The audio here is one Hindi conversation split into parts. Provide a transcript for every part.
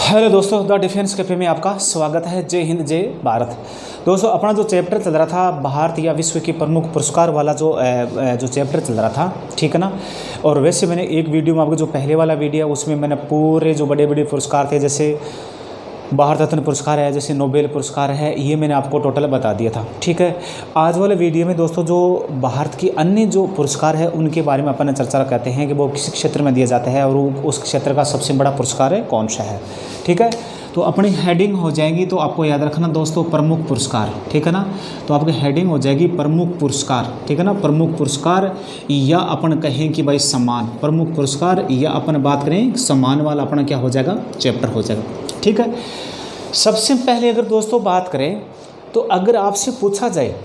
हेलो दोस्तों, द डिफेंस कैफे में आपका स्वागत है। जय हिंद जय भारत। दोस्तों, अपना जो चैप्टर चल रहा था भारत या विश्व के प्रमुख पुरस्कार वाला जो चैप्टर चल रहा था, ठीक है ना। और वैसे मैंने एक वीडियो में आपको जो पहले वाला वीडियो उसमें मैंने पूरे जो बड़े बड़े पुरस्कार थे, जैसे भारत रत्न पुरस्कार है, जैसे नोबेल पुरस्कार है, ये मैंने आपको टोटल बता दिया था, ठीक है। आज वाले वीडियो में दोस्तों जो भारत की अन्य जो पुरस्कार है उनके बारे में अपन चर्चा करते हैं कि वो किस क्षेत्र में दिया जाता है और उस क्षेत्र का सबसे बड़ा पुरस्कार है कौन सा है, ठीक है। तो अपनी हेडिंग हो जाएगी, तो आपको याद रखना दोस्तों प्रमुख पुरस्कार, ठीक है ना। तो आपकी हेडिंग हो जाएगी प्रमुख पुरस्कार, ठीक है ना। प्रमुख पुरस्कार या अपन कहें कि भाई सम्मान, प्रमुख पुरस्कार या अपन बात करें सम्मान वाला अपना क्या हो जाएगा, चैप्टर हो जाएगा, ठीक है। सबसे पहले अगर दोस्तों बात करें तो अगर आपसे पूछा जाए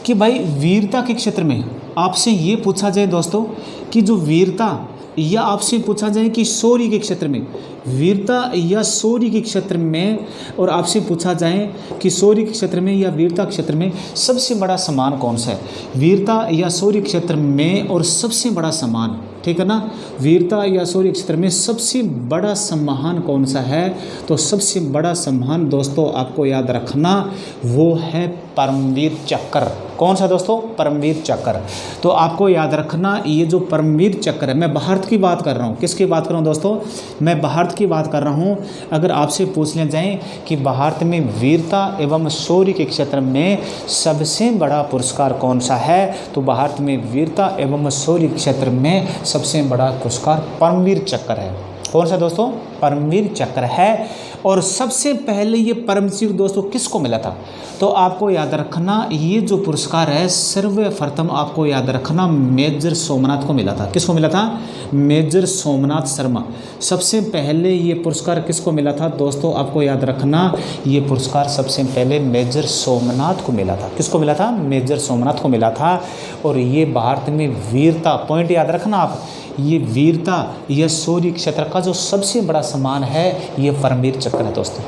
कि भाई वीरता के क्षेत्र में आपसे ये पूछा जाए दोस्तों कि जो वीरता, या आपसे पूछा जाए कि शौर्य के क्षेत्र में, वीरता या शौर्य के क्षेत्र में, और आपसे पूछा जाए कि शौर्य के क्षेत्र में या वीरता के क्षेत्र में सबसे बड़ा सम्मान कौन सा है, वीरता या शौर्य के क्षेत्र में और सबसे बड़ा सम्मान, ठीक है ना। वीरता या शौर्य क्षेत्र में सबसे बड़ा सम्मान कौन सा है, तो सबसे बड़ा सम्मान दोस्तों आपको याद रखना वो है परमवीर चक्र। कौन सा दोस्तों, परमवीर चक्र। तो आपको याद रखना ये जो परमवीर चक्र है, मैं भारत की बात कर रहा हूँ, किसकी बात कर रहा हूँ दोस्तों, मैं भारत की बात कर रहा हूँ। अगर आपसे पूछ लिया जाए कि भारत में वीरता एवं शौर्य के क्षेत्र में सबसे बड़ा पुरस्कार कौन सा है, तो भारत में वीरता एवं शौर्य के क्षेत्र में सबसे बड़ा पुरस्कार परमवीर चक्र है। कौन सा दोस्तों, परमवीर चक्र है। और सबसे पहले ये परमवीर दोस्तों किसको मिला था, तो आपको याद रखना ये जो पुरस्कार है सर्वप्रथम आपको याद रखना मेजर सोमनाथ को मिला था। किसको मिला था, मेजर सोमनाथ शर्मा। सबसे पहले ये पुरस्कार किसको मिला था दोस्तों, आपको याद रखना ये पुरस्कार सबसे पहले मेजर सोमनाथ को मिला था। किसको मिला था, मेजर सोमनाथ को मिला था। और ये भारत में वीरता, पॉइंट याद रखना आप, ये वीरता यह शौर्य क्षेत्र का जो सबसे बड़ा सम्मान है ये परमवीर चक्र है दोस्तों,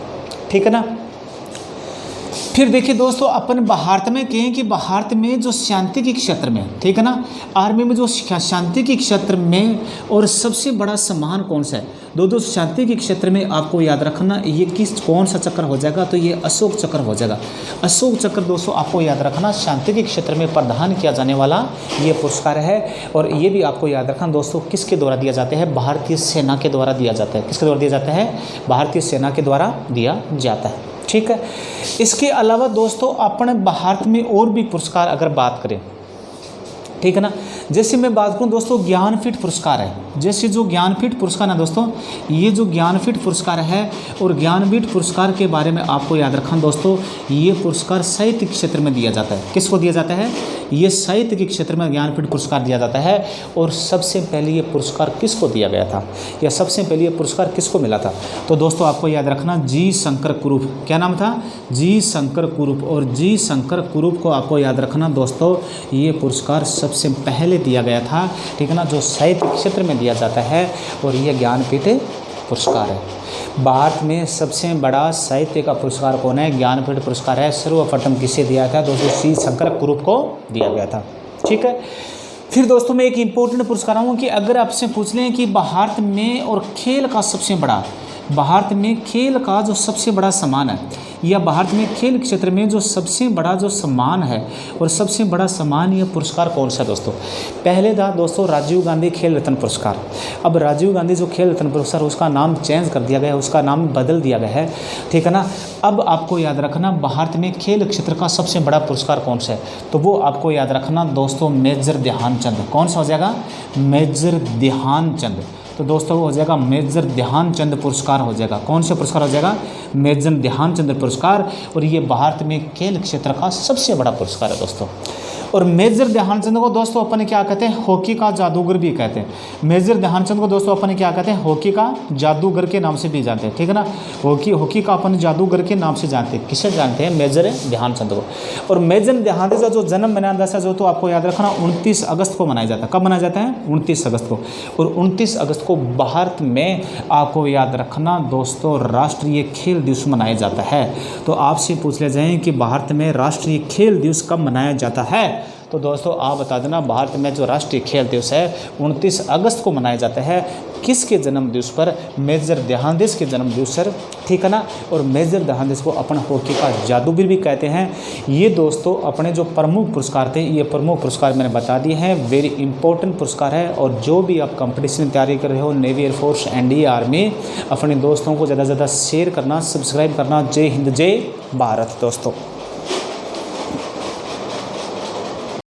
ठीक है ना। फिर देखिए दोस्तों अपन भारत में कहें कि भारत में जो शांति के क्षेत्र में, ठीक है ना, आर्मी में जो शांति के क्षेत्र में और सबसे बड़ा सम्मान कौन सा है, दोस्तों शांति के क्षेत्र में आपको याद रखना ये कौन सा चक्र हो जाएगा, तो ये अशोक चक्र हो जाएगा। अशोक चक्र दोस्तों आपको याद रखना शांति के क्षेत्र में प्रदान किया जाने वाला ये पुरस्कार है। और ये भी आपको याद रखना दोस्तों किसके द्वारा दिया जाता है, भारतीय सेना के द्वारा दिया जाता है। किसके द्वारा दिया जाता है, भारतीय सेना के द्वारा दिया जाता है, ठीक है। इसके अलावा दोस्तों अपने भारत में और भी पुरस्कार अगर बात करें, ठीक है ना, जैसे मैं बात करूं दोस्तों ज्ञानपीठ पुरस्कार है। जैसे जो ज्ञानपीठ पुरस्कार है दोस्तों, ये जो ज्ञानपीठ पुरस्कार है और ज्ञानपीठ पुरस्कार के बारे में आपको याद रखना दोस्तों, ये पुरस्कार साहित्य के क्षेत्र में दिया जाता है। किसको दिया जाता है, ये साहित्य के क्षेत्र में ज्ञानपीठ पुरस्कार दिया जाता है। और सबसे पहले ये पुरस्कार किसको दिया गया था, या सबसे पहले ये पुरस्कार किसको मिला था, तो दोस्तों आपको याद रखना जी शंकर कुरूप। क्या नाम था, जी शंकर कुरूप। और जी शंकर कुरूप को आपको याद रखना दोस्तों ये पुरस्कार सबसे पहले दिया गया था, ठीक है ना, जो साहित्य क्षेत्र में दिया जाता है। और ये ज्ञानपीठ पुरस्कार है। भारत में सबसे बड़ा साहित्य का पुरस्कार कौन है, ज्ञानपीठ पुरस्कार है। सर्वप्रथम किसे दिया था दोस्तों, जी शंकर कुरूप को दिया गया था, ठीक है। फिर दोस्तों मैं एक इम्पोर्टेंट पुरस्कार हूँ कि अगर आपसे पूछ लें कि भारत में और खेल का सबसे बड़ा, भारत में खेल का जो सबसे बड़ा सम्मान है, या भारत में खेल क्षेत्र में जो सबसे बड़ा जो सम्मान है और सबसे बड़ा सम्मान यह पुरस्कार कौन सा दोस्तों, पहले था दोस्तों राजीव गांधी खेल रत्न पुरस्कार। अब राजीव गांधी जो खेल रत्न पुरस्कार उसका नाम चेंज कर दिया गया है, उसका नाम बदल दिया गया है, ठीक है ना। अब आपको याद रखना भारत में खेल क्षेत्र का सबसे बड़ा पुरस्कार कौन सा है, तो वो आपको याद रखना दोस्तों मेजर ध्यानचंद। कौन सा हो जाएगा, मेजर ध्यानचंद। तो दोस्तों वो हो जाएगा मेजर ध्यानचंद पुरस्कार हो जाएगा। कौन सा पुरस्कार हो जाएगा, मेजर ध्यानचंद पुरस्कार। और ये भारत में खेल क्षेत्र का सबसे बड़ा पुरस्कार है दोस्तों। और मेजर ध्यानचंद को दोस्तों अपन क्या कहते हैं, हॉकी का जादूगर भी कहते हैं। मेजर ध्यानचंद को दोस्तों अपन क्या कहते हैं, हॉकी का जादूगर के नाम से भी जानते हैं, ठीक है ना। हॉकी का अपन जादूगर के नाम से जानते हैं। किसे जानते हैं, मेजर ध्यानचंद को। और मेजर ध्यानचंद का जो जन्म मनाया जाता है जो, तो आपको याद रखना 29 अगस्त को मनाया जाता है। कब मनाया जाता है, 29 अगस्त को। और 29 अगस्त को भारत में आपको याद रखना दोस्तों राष्ट्रीय खेल दिवस मनाया जाता है। तो आपसे पूछ लिया जाए कि भारत में राष्ट्रीय खेल दिवस कब मनाया जाता है, तो दोस्तों आप बता देना, भारत में जो राष्ट्रीय खेल दिवस है 29 अगस्त को मनाया जाता है। किसके जन्म दिवस पर? मेजर ध्यानचंद के जन्म दिवस पर, ठीक है ना। और मेजर ध्यानचंद को अपन हॉकी का जादूगर भी कहते हैं। ये दोस्तों अपने जो प्रमुख पुरस्कार थे, ये प्रमुख पुरस्कार मैंने बता दिए हैं, वेरी इंपॉर्टेंट पुरस्कार है। और जो भी आप कंपटीशन की तैयारी कर रहे हो, नेवी, एयरफोर्स, एनडीए, आर्मी, अपने दोस्तों को ज़्यादा से ज़्यादा शेयर करना, सब्सक्राइब करना। जय हिंद, जय भारत दोस्तों।